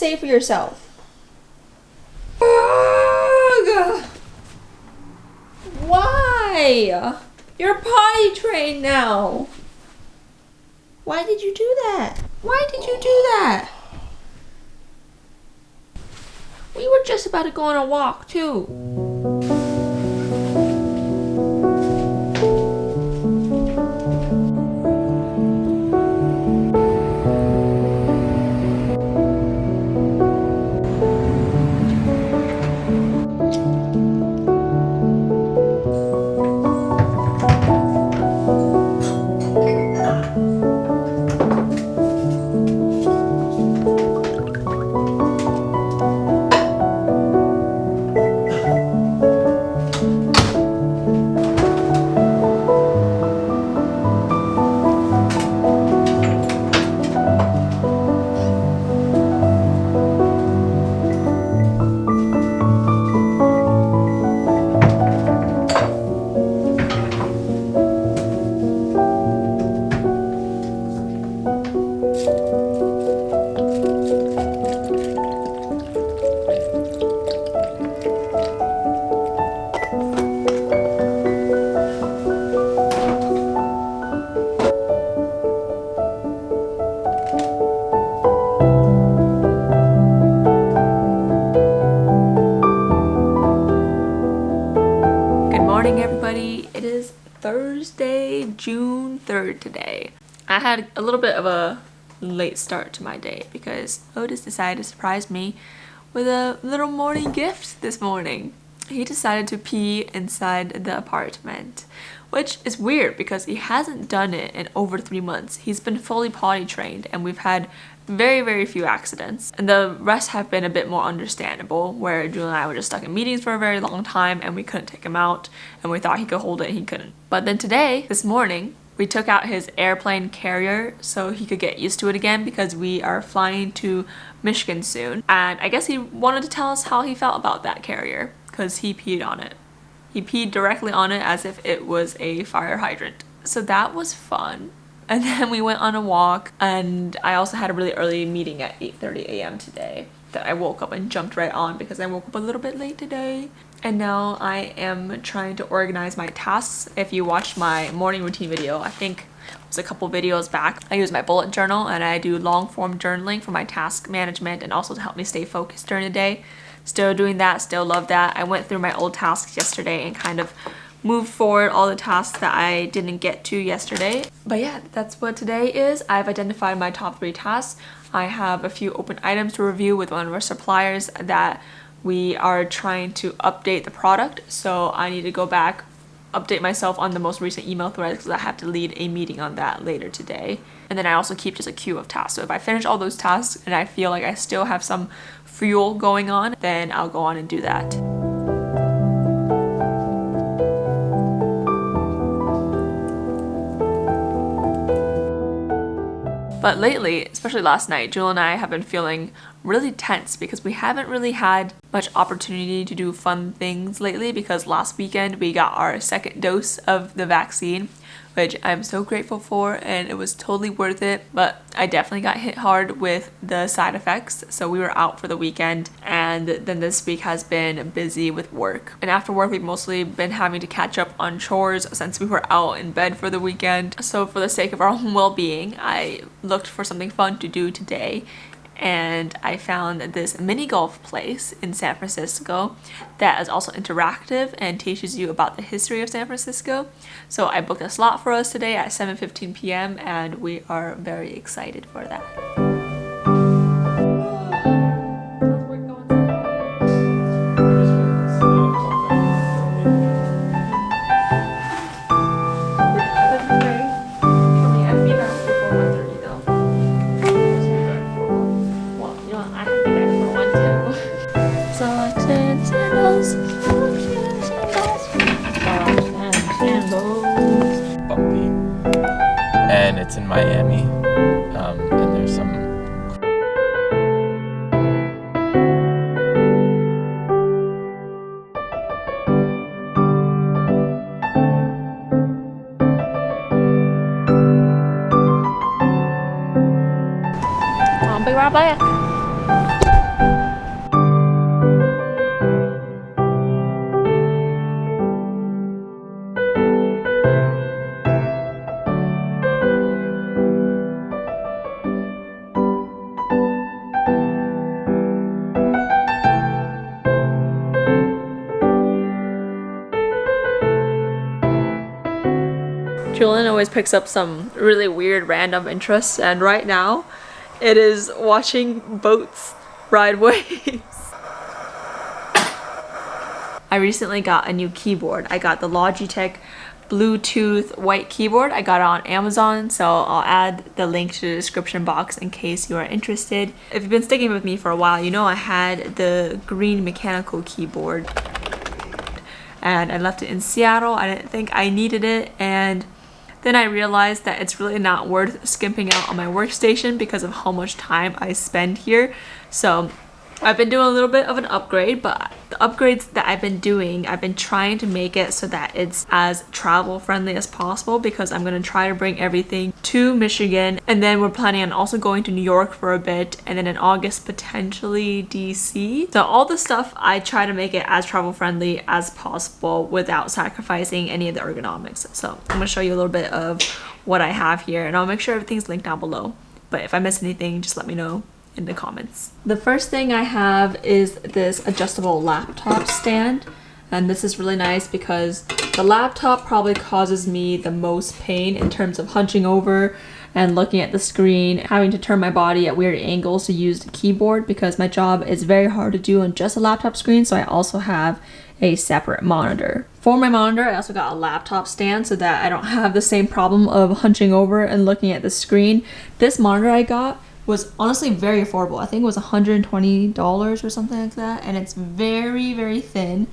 say for yourself? Ugh. Why? You're potty trained now. Why did you do that? Why did you do that? We were just about to go on a walk too. Everybody, it is Thursday, June 3rd today. I had a little bit of a late start to my day because Otis decided to surprise me with a little morning gift this morning. He decided to pee inside the apartment, which is weird because he hasn't done it in over 3 months. He's been fully potty trained and we've had very few accidents, and the rest have been a bit more understandable, where Julie and I were just stuck in meetings for a very long time and we couldn't take him out and we thought he could hold it and he couldn't. But then today, this morning, we took out his airplane carrier so he could get used to it again because we are flying to Michigan soon, and I guess he wanted to tell us how he felt about that carrier because he peed on it. He peed directly on it as if it was a fire hydrant. So that was fun. And then we went on a walk, and I also had a really early meeting at 8:30 a.m. today that I woke up and jumped right on because I woke up a little bit late today. And now I am trying to organize my tasks. If you watched my morning routine video, I think it was a couple videos back, I use my bullet journal and I do long form journaling for my task management and also to help me stay focused during the day. Still doing that, still love that. I went through my old tasks yesterday and kind of moved forward all the tasks that I didn't get to yesterday. But yeah, that's what today is. I've identified my top 3 tasks. I have a few open items to review with one of our suppliers that we are trying to update the product. So I need to go back, update myself on the most recent email threads because I have to lead a meeting on that later today. And then I also keep just a queue of tasks. So if I finish all those tasks and I feel like I still have some fuel going on, then I'll go on and do that. But lately, especially last night, Jewel and I have been feeling really tense because we haven't really had much opportunity to do fun things lately because last weekend we got our 2nd dose of the vaccine, which I'm so grateful for, and it was totally worth it. But I definitely got hit hard with the side effects, so we were out for the weekend, and then this week has been busy with work. And after work, we've mostly been having to catch up on chores since we were out in bed for the weekend. So for the sake of our own well-being, I looked for something fun to do today, and I found this mini golf place in San Francisco that is also interactive and teaches you about the history of San Francisco. So I booked a slot for us today at 7:15 p.m. and we are very excited for that. Bumpy, and it's in Miami, and there's some I'll be right back. Julian always picks up some really weird random interests, and right now it is watching boats ride waves. I recently got a new keyboard. I got the Logitech Bluetooth white keyboard. I got it on Amazon, so I'll add the link to the description box in case you are interested. If you've been sticking with me for a while, you know I had the green mechanical keyboard and I left it in Seattle. I didn't think I needed it, and then I realized that it's really not worth skimping out on my workstation because of how much time I spend here. So I've been doing a little bit of an upgrade, but the upgrades that I've been doing, I've been trying to make it so that it's as travel friendly as possible, because I'm going to try to bring everything to Michigan, and then we're planning on also going to New York for a bit, and then in August potentially DC. So all the stuff I try to make it as travel friendly as possible without sacrificing any of the ergonomics. So I'm going to show you a little bit of what I have here, and I'll make sure everything's linked down below. But if I miss anything, just let me know in the comments. The first thing I have is this adjustable laptop stand, and this is really nice because the laptop probably causes me the most pain in terms of hunching over and looking at the screen, having to turn my body at weird angles to use the keyboard, because my job is very hard to do on just a laptop screen, so I also have a separate monitor. For my monitor, I also got a laptop stand so that I don't have the same problem of hunching over and looking at the screen. This monitor I got was honestly very affordable. I think it was $120 or something like that, and it's very, very thin,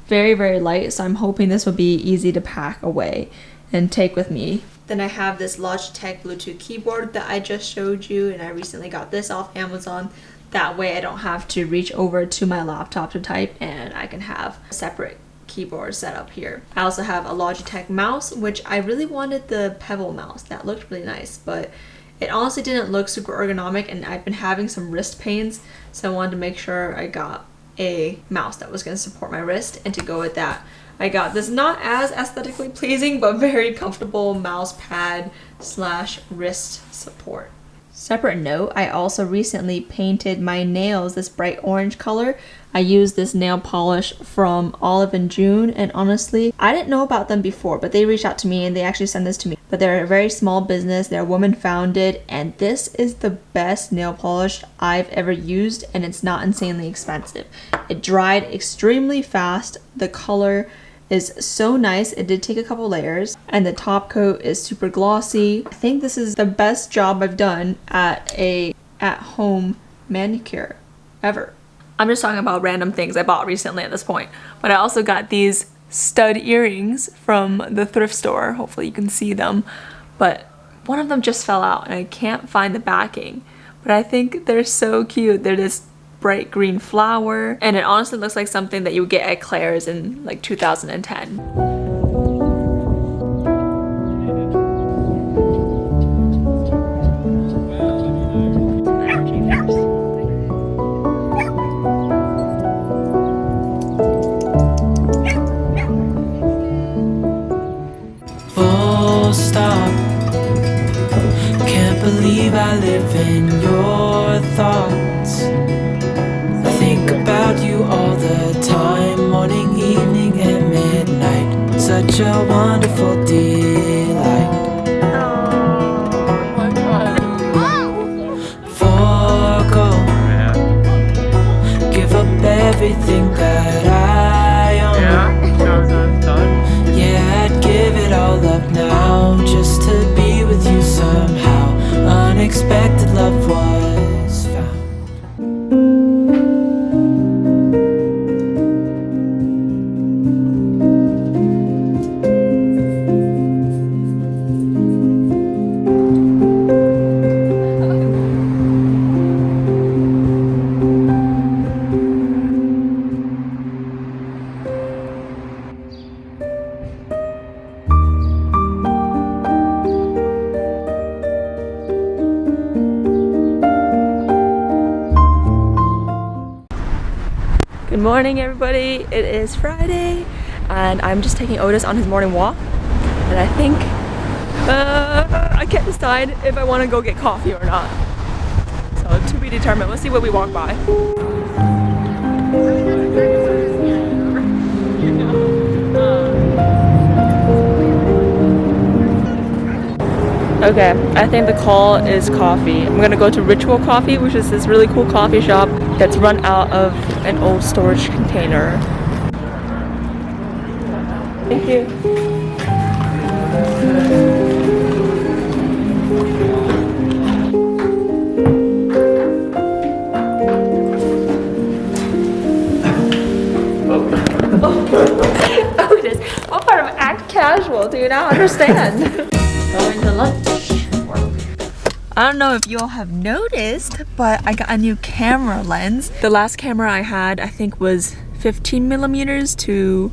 very, very light, so I'm hoping this will be easy to pack away and take with me. Then I have this Logitech Bluetooth keyboard that I just showed you, and I recently got this off Amazon. That way I don't have to reach over to my laptop to type, and I can have a separate keyboard set up here. I also have a Logitech mouse, which I really wanted the Pebble mouse. That looked really nice, but it honestly didn't look super ergonomic, and I've been having some wrist pains, so I wanted to make sure I got a mouse that was going to support my wrist, and to go with that, I got this not as aesthetically pleasing but very comfortable mouse pad slash wrist support. Separate note, I also recently painted my nails this bright orange color. I used this nail polish from Olive & June, and honestly, I didn't know about them before, but they reached out to me and they actually sent this to me. But they're a very small business, they're woman founded, and this is the best nail polish I've ever used, and it's not insanely expensive. It dried extremely fast, the color is so nice. It did take a couple layers, and the top coat is super glossy. I think this is the best job I've done at a at-home manicure ever. I'm just talking about random things I bought recently at this point, but I also got these stud earrings from the thrift store. Hopefully you can see them, but one of them just fell out and I can't find the backing, but I think they're so cute. They're this bright green flower, and it honestly looks like something that you would get at Claire's in like 2010. Full stop. Can't believe I live in your thoughts. Think about you all the time, morning, evening, and midnight. Such a wonderful delight. Forgo, give up everything that I own. Yeah, I'd give it all up now just to be with you somehow. Unexpected love was found. Good morning, everybody. It is Friday, and I'm just taking Otis on his morning walk, and I think I can't decide if I want to go get coffee or not. So to be determined. Let's see what we walk by. Okay, I think the call is coffee. I'm gonna go to Ritual Coffee, which is this really cool coffee shop that's run out of an old storage container. Thank you. Oh, it is. What part of act casual do you not understand? Going to lunch. I don't know if you all have noticed, but I got a new camera lens. The last camera I had, I think, was 15 millimeters to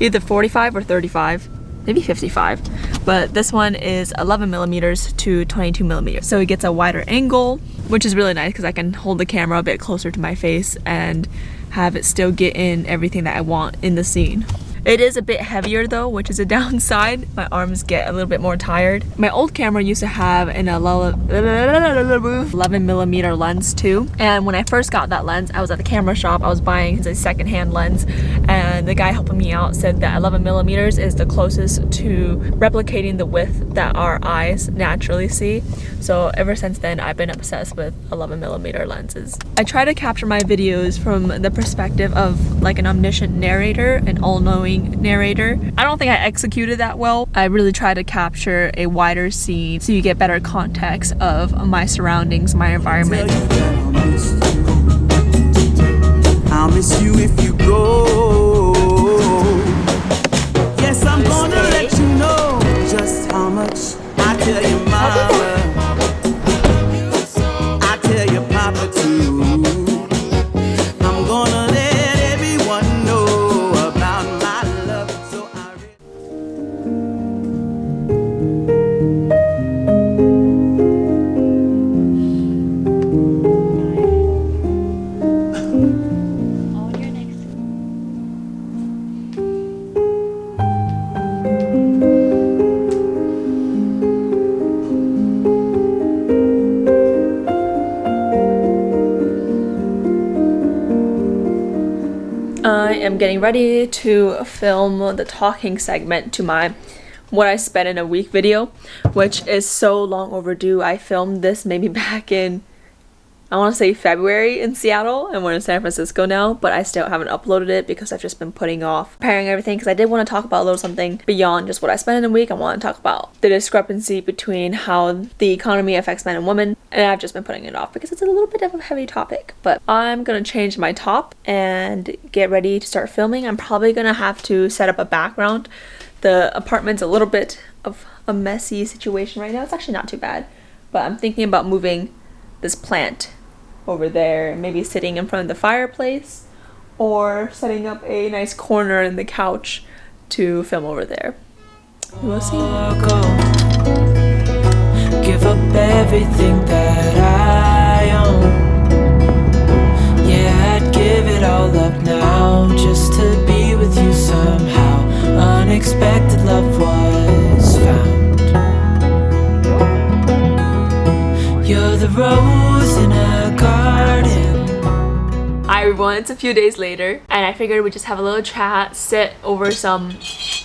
either 45 or 35, maybe 55. But this one is 11 millimeters to 22 millimeters. So it gets a wider angle, which is really nice because I can hold the camera a bit closer to my face and have it still get in everything that I want in the scene. It is a bit heavier though, which is a downside. My arms get a little bit more tired. My old camera used to have an 11 millimeter lens too. And when I first got that lens, I was at the camera shop. I was buying a secondhand lens, and the guy helping me out said that 11 millimeters is the closest to replicating the width that our eyes naturally see. So ever since then, I've been obsessed with 11 millimeter lenses. I try to capture my videos from the perspective of like an omniscient narrator, an all-knowing narrator. I don't think I executed that well. I really try to capture a wider scene so you get better context of my surroundings, my environment. I'll miss you if you go. Yes, I'm gonna let you know just how much I tell your mama. I tell your papa too. I'm gonna let everyone know about my love. So I am getting ready to film the talking segment to my what I spent in a week video, which is so long overdue. I filmed this maybe back in, I want to say February in Seattle, and we're in San Francisco now, but I still haven't uploaded it because I've just been putting off preparing everything, because I did want to talk about a little something beyond just what I spent in a week. I want to talk about the discrepancy between how the economy affects men and women, and I've just been putting it off because it's a little bit of a heavy topic. But I'm gonna change my top and get ready to start filming. I'm probably gonna have to set up a background. The apartment's a little bit of a messy situation right now. It's actually not too bad, but I'm thinking about moving this plant over there, maybe sitting in front of the fireplace or setting up a nice corner in the couch to film over there. We'll see. Give up everything that I own. Yeah, I'd give it all up now just to be with you somehow. Unexpected love was found. You're the rose in a garden. Hi everyone, it's a few days later, and I figured we'd just have a little chat, sit over some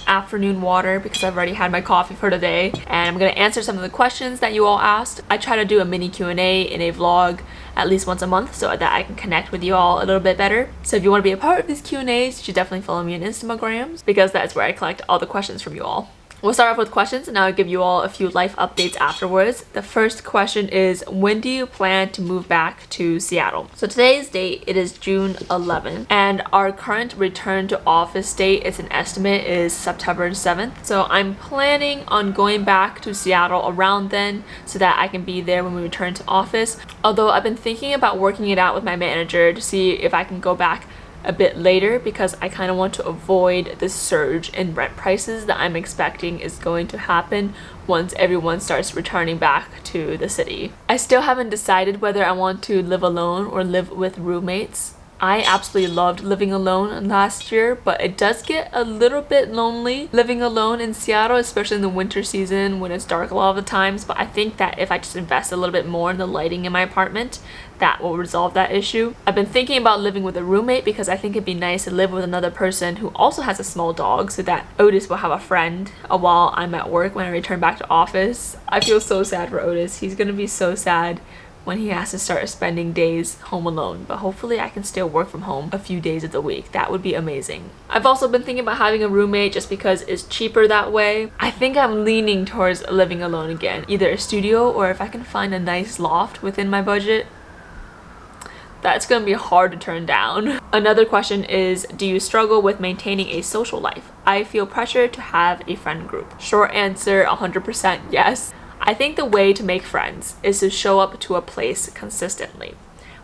afternoon water because I've already had my coffee for today, and I'm gonna answer some of the questions that you all asked. I try to do a mini Q&A in a vlog at least once a month so that I can connect with you all a little bit better. So if you want to be a part of these Q&As, you should definitely follow me on Instagrams because that's where I collect all the questions from you all. We'll start off with questions, and I'll give you all a few life updates afterwards. The first question is, when do you plan to move back to Seattle? So today's date, it is June 11th, and our current return to office date, it's an estimate, is September 7th. So I'm planning on going back to Seattle around then so that I can be there when we return to office. Although I've been thinking about working it out with my manager to see if I can go back a bit later because I kind of want to avoid the surge in rent prices that I'm expecting is going to happen once everyone starts returning back to the city. I still haven't decided whether I want to live alone or live with roommates. I absolutely loved living alone last year, but it does get a little bit lonely living alone in Seattle, especially in the winter season when it's dark a lot of the times. But I think that if I just invest a little bit more in the lighting in my apartment, that will resolve that issue. I've been thinking about living with a roommate because I think it'd be nice to live with another person who also has a small dog so that Otis will have a friend while I'm at work when I return back to office. I feel so sad for Otis. He's gonna be so sad when he has to start spending days home alone, but hopefully I can still work from home a few days of the week. That would be amazing. I've also been thinking about having a roommate just because it's cheaper that way. I think I'm leaning towards living alone again, either a studio or if I can find a nice loft within my budget. That's gonna be hard to turn down. Another question is, do you struggle with maintaining a social life? I feel pressure to have a friend group. Short answer, 100% yes. I think the way to make friends is to show up to a place consistently,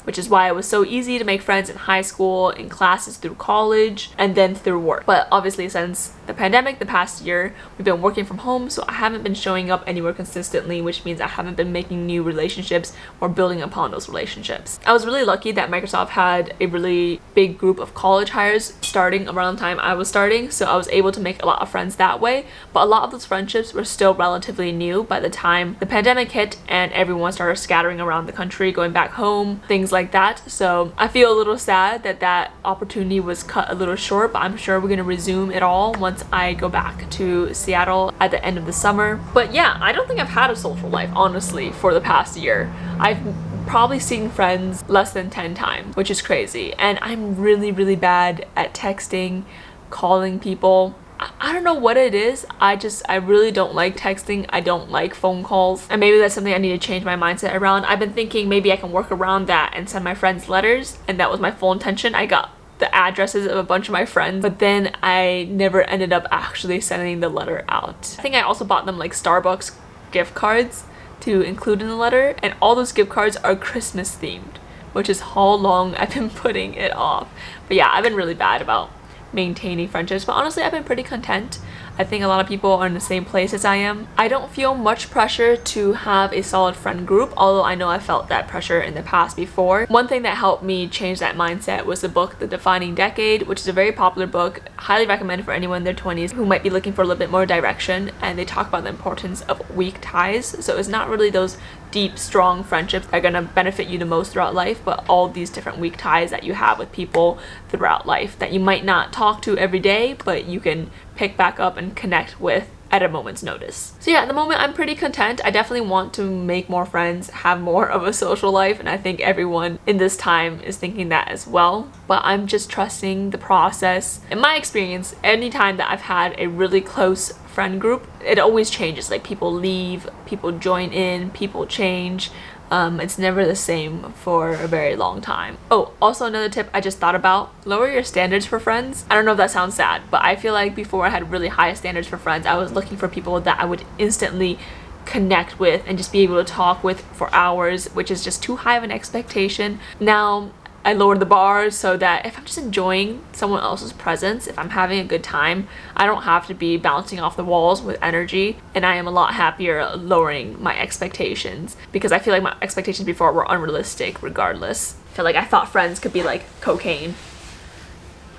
which is why it was so easy to make friends in high school, in classes through college, and then through work. But obviously since the pandemic, the past year, we've been working from home, so I haven't been showing up anywhere consistently, which means I haven't been making new relationships or building upon those relationships. I was really lucky that Microsoft had a really big group of college hires starting around the time I was starting, so I was able to make a lot of friends that way, but a lot of those friendships were still relatively new by the time the pandemic hit and everyone started scattering around the country, going back home, things like that. So I feel a little sad that that opportunity was cut a little short, but I'm sure we're gonna resume it all once I go back to Seattle at the end of the summer. But yeah, I don't think I've had a social life, honestly, for the past year. I've probably seen friends less than 10 times, which is crazy. And I'm really bad at texting, calling people. I don't know what it is. I really don't like texting. I don't like phone calls. And maybe that's something I need to change my mindset around. I've been thinking maybe I can work around that and send my friends letters. And that was my full intention. I got the addresses of a bunch of my friends, but then I never ended up actually sending the letter out. I think I also bought them like Starbucks gift cards to include in the letter. And all those gift cards are Christmas themed, which is how long I've been putting it off. But yeah, I've been really bad about maintaining friendships, but honestly I've been pretty content. I think a lot of people are in the same place as I am. I don't feel much pressure to have a solid friend group, although I know I felt that pressure in the past before. One thing that helped me change that mindset was the book The Defining Decade, which is a very popular book. Highly recommend for anyone in their 20s who might be looking for a little bit more direction, and they talk about the importance of weak ties. So it's not really those deep, strong friendships that are gonna benefit you the most throughout life, but all these different weak ties that you have with people throughout life that you might not talk to every day, but you can pick back up and connect with at a moment's notice. So yeah, at the moment I'm pretty content. I definitely want to make more friends, have more of a social life, and I think everyone in this time is thinking that as well. But I'm just trusting the process. In my experience, anytime that I've had a really close friend group, it always changes. Like people leave, people join in, people change. It's never the same for a very long time. Oh, also another tip I just thought about, lower your standards for friends. I don't know if that sounds sad, but I feel like before I had really high standards for friends, I was looking for people that I would instantly connect with and just be able to talk with for hours, which is just too high of an expectation. Now I lowered the bar so that if I'm just enjoying someone else's presence, if I'm having a good time, I don't have to be bouncing off the walls with energy, and I am a lot happier lowering my expectations because I feel like my expectations before were unrealistic regardless. I feel like I thought friends could be like cocaine,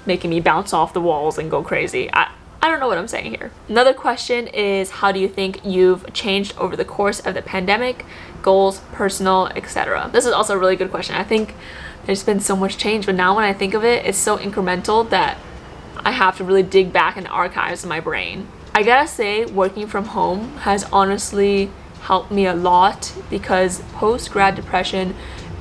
making me bounce off the walls and go crazy. I don't know what I'm saying here. Another question is, how do you think you've changed over the course of the pandemic? Goals, personal, etc. This is also a really good question. I think there's been so much change, but now when I think of it, it's so incremental that I have to really dig back in the archives of my brain. I gotta say, working from home has honestly helped me a lot because post-grad depression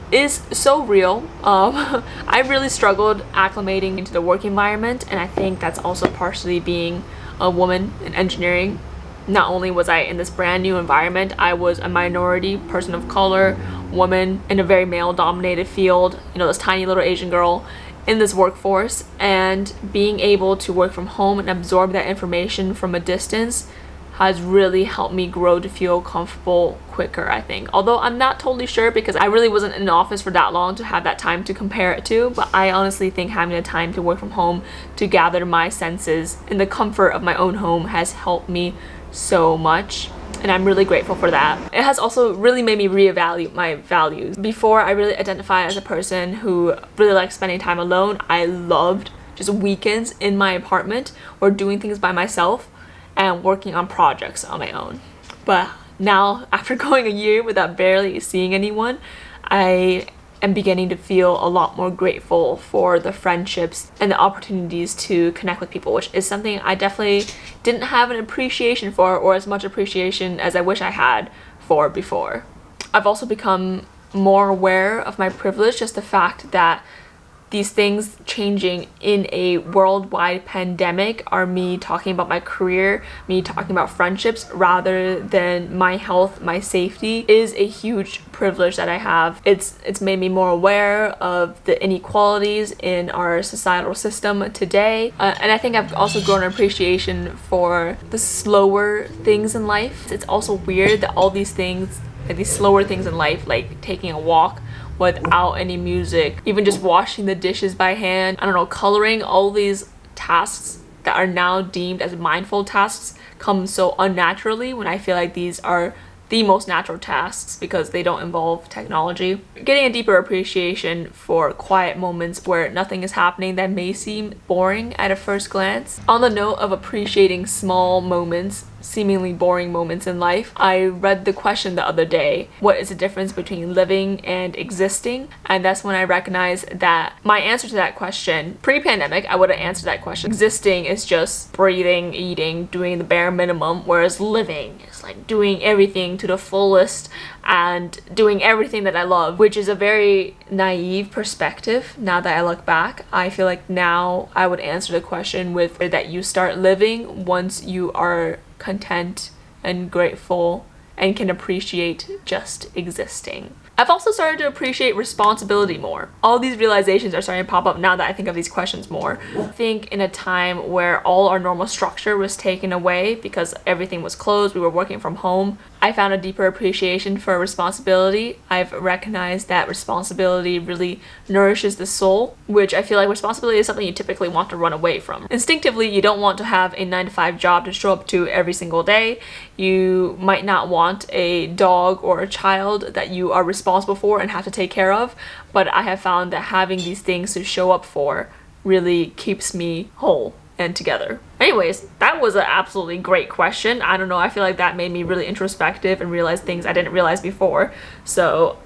is so real. I really struggled acclimating into the work environment, and I think that's also partially being a woman in engineering. Not only was I in this brand new environment, I was a minority, person of color, woman in a very male dominated field, you know, this tiny little Asian girl in this workforce, and being able to work from home and absorb that information from a distance has really helped me grow to feel comfortable quicker, I think. Although I'm not totally sure because I really wasn't in the office for that long to have that time to compare it to, but I honestly think having the time to work from home to gather my senses in the comfort of my own home has helped me so much. and I'm really grateful for that. It has also really made me reevaluate my values. Before, I really identified as a person who really liked spending time alone. I loved just weekends in my apartment or doing things by myself and working on projects on my own. But now, after going a year without barely seeing anyone, I am beginning to feel a lot more grateful for the friendships and the opportunities to connect with people, which is something I definitely didn't have an appreciation for, or as much appreciation as I wish I had for before. I've also become more aware of my privilege, just the fact that these things changing in a worldwide pandemic are me talking about my career, me talking about friendships rather than my health, my safety is a huge privilege that I have. It's made me more aware of the inequalities in our societal system today. And I think I've also grown an appreciation for the slower things in life. It's also weird that all these things, like these slower things in life, like taking a walk without any music, even just washing the dishes by hand, I don't know, coloring, all these tasks that are now deemed as mindful tasks come so unnaturally when I feel like these are the most natural tasks because they don't involve technology. Getting a deeper appreciation for quiet moments where nothing is happening that may seem boring at a first glance. On the note of appreciating small moments, seemingly boring moments in life, I read the question the other day, what is the difference between living and existing? And that's when I recognized that my answer to that question, pre-pandemic, I would have answered that question. Existing is just breathing, eating, doing the bare minimum, whereas living is like doing everything to the fullest and doing everything that I love, which is a very naive perspective. Now that I look back, I feel like now I would answer the question with that you start living once you are content and grateful and can appreciate just existing. I've also started to appreciate responsibility more. All these realizations are starting to pop up now that I think of these questions more. I think in a time where all our normal structure was taken away because everything was closed, we were working from home, I found a deeper appreciation for responsibility. I've recognized that responsibility really nourishes the soul, which I feel like responsibility is something you typically want to run away from. Instinctively, you don't want to have a 9-to-5 job to show up to every single day. You might not want a dog or a child that you are responsible for and have to take care of, but I have found that having these things to show up for really keeps me whole and together. Anyways, that was an absolutely great question. I don't know, I feel like that made me really introspective and realize things I didn't realize before. So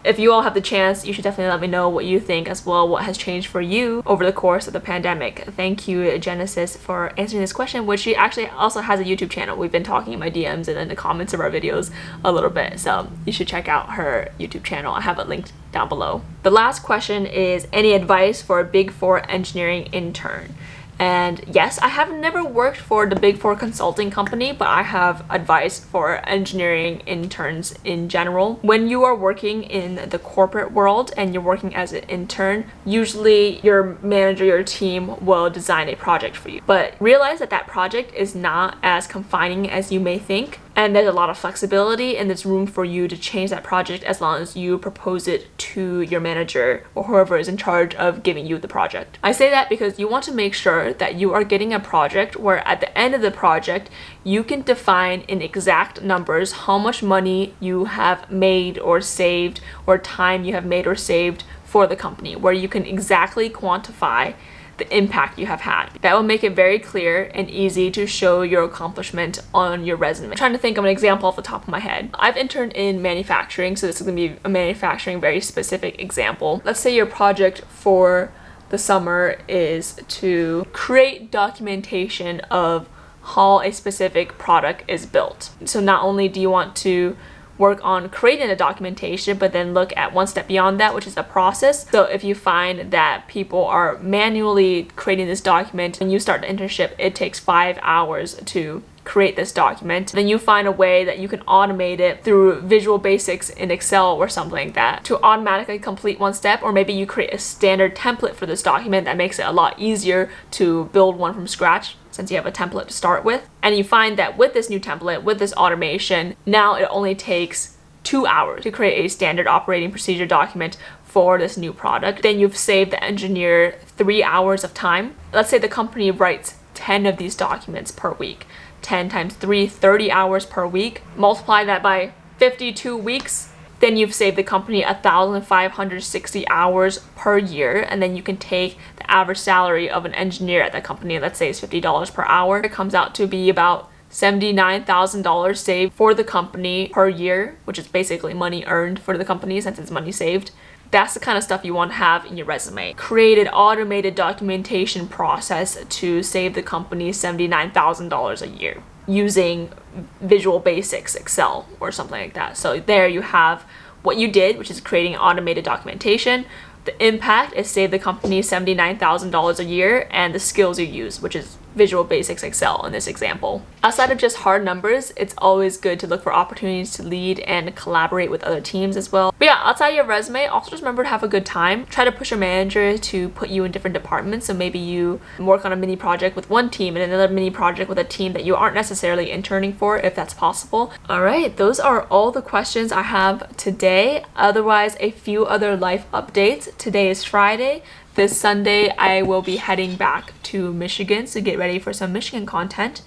if you all have the chance, you should definitely let me know what you think as well, what has changed for you over the course of the pandemic. Thank you, Genesis, for answering this question, which she actually also has a YouTube channel. We've been talking in my DMs and in the comments of our videos a little bit, so you should check out her YouTube channel. I have it linked down below. The last question is, any advice for a Big Four engineering intern? And yes, I have never worked for the Big Four consulting company, but I have advice for engineering interns in general. When you are working in the corporate world and you're working as an intern, usually your manager, your team will design a project for you. But realize that that project is not as confining as you may think. And there's a lot of flexibility and there's room for you to change that project as long as you propose it to your manager or whoever is in charge of giving you the project. I say that because you want to make sure that you are getting a project where at the end of the project, you can define in exact numbers how much money you have made or saved or time you have made or saved for the company, where you can exactly quantify the impact you have had. That will make it very clear and easy to show your accomplishment on your resume. I'm trying to think of an example off the top of my head. I've interned in manufacturing, so this is going to be a manufacturing very specific example. Let's say your project for the summer is to create documentation of how a specific product is built. So not only do you want to work on creating a documentation, but then look at one step beyond that, which is the process. So if you find that people are manually creating this document and you start the internship, it takes 5 hours to create this document, then you find a way that you can automate it through Visual Basics in Excel or something like that to automatically complete one step, or maybe you create a standard template for this document that makes it a lot easier to build one from scratch since you have a template to start with. And you find that with this new template, with this automation, now it only takes 2 hours to create a standard operating procedure document for this new product. Then you've saved the engineer 3 hours of time. Let's say the company writes 10 of these documents per week. 10 times 3, 30 hours per week. Multiply that by 52 weeks. Then you've saved the company 1,560 hours per year, and then you can take the average salary of an engineer at that company, let's say it's $50 per hour. It comes out to be about $79,000 saved for the company per year, which is basically money earned for the company since it's money saved. That's the kind of stuff you want to have in your resume. Create an automated documentation process to save the company $79,000 a year using Visual Basics, Excel, or something like that. So there you have what you did, which is creating automated documentation. The impact is save the company $79,000 a year, and the skills you use, which is Visual Basics, Excel in this example. Outside of just hard numbers, it's always good to look for opportunities to lead and collaborate with other teams as well. But yeah, outside your resume, also just remember to have a good time. Try to push your manager to put you in different departments. So maybe you work on a mini project with one team and another mini project with a team that you aren't necessarily interning for, if that's possible. All right, those are all the questions I have today. Otherwise, a few other life updates. Today is Friday. This Sunday, I will be heading back to Michigan to get ready for some Michigan content.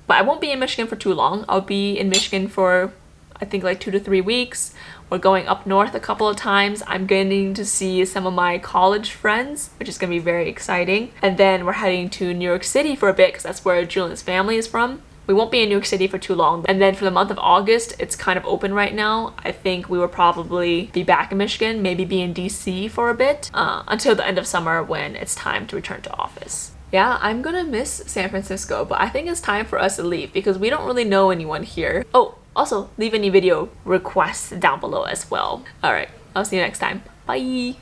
But I won't be in Michigan for too long. I'll be in Michigan for, I think, like 2 to 3 weeks. We're going up north a couple of times. I'm getting to see some of my college friends, which is going to be very exciting. And then we're heading to New York City for a bit because that's where Julian's family is from. We won't be in New York City for too long. And then for the month of August, it's kind of open right now. I think we will probably be back in Michigan, maybe be in DC for a bit, until the end of summer when it's time to return to office. Yeah, I'm gonna miss San Francisco, but I think it's time for us to leave because we don't really know anyone here. Oh, also leave any video requests down below as well. All right, I'll see you next time. Bye.